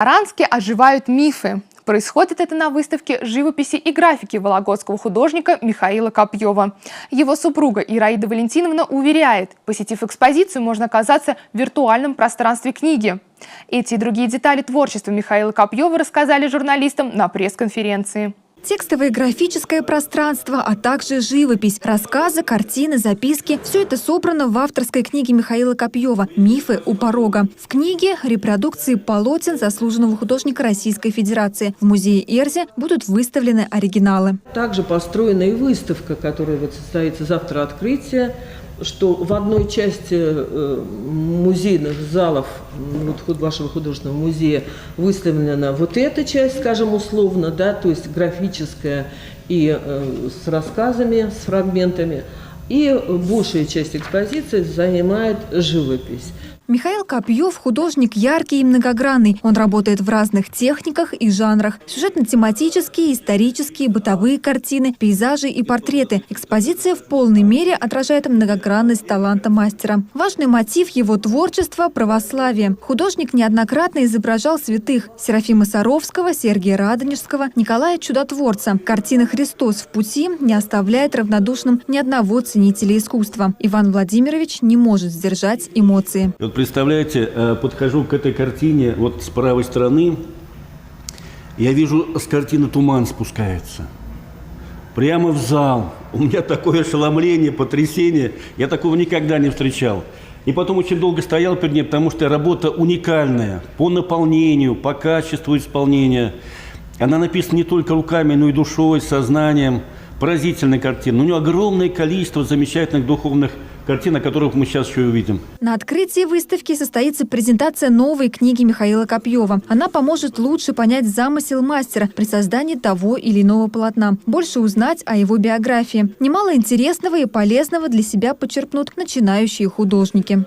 В Саранске оживают мифы. Происходит это на выставке живописи и графики вологодского художника Михаила Копьева. Его супруга Ираида Валентиновна уверяет, посетив экспозицию, можно оказаться в виртуальном пространстве книги. Эти и другие детали творчества Михаила Копьева рассказали журналистам на пресс-конференции. Текстовое и графическое пространство, а также живопись, рассказы, картины, записки – все это собрано в авторской книге Михаила Копьева «Мифы у порога». В книге репродукции полотен заслуженного художника Российской Федерации. В музее Эрзи будут выставлены оригиналы. Также построена и выставка, которая состоится завтра открытие, что в одной части музейных залов вашего художественного музея выставлена вот эта часть, скажем условно, да, то есть графическая и с рассказами, с фрагментами, и большая часть экспозиции занимает живопись. Михаил Копьев – художник яркий и многогранный. Он работает в разных техниках и жанрах. Сюжетно-тематические, исторические, бытовые картины, пейзажи и портреты. Экспозиция в полной мере отражает многогранность таланта мастера. Важный мотив его творчества – православие. Художник неоднократно изображал святых – Серафима Саровского, Сергия Радонежского, Николая Чудотворца. Картина «Христос в пути» не оставляет равнодушным ни одного ценителя искусства. Иван Владимирович не может сдержать эмоции. Представляете, подхожу к этой картине, вот с правой стороны, я вижу, с картины туман спускается. Прямо в зал. У меня такое ошеломление, потрясение. Я такого никогда не встречал. И потом очень долго стоял перед ней, потому что работа уникальная по наполнению, по качеству исполнения. Она написана не только руками, но и душой, сознанием. Поразительная картина. У нее огромное количество замечательных духовных картин, о которых мы сейчас еще увидим. На открытии выставки состоится презентация новой книги Михаила Копьева. Она поможет лучше понять замысел мастера при создании того или иного полотна, больше узнать о его биографии. Немало интересного и полезного для себя почерпнут начинающие художники.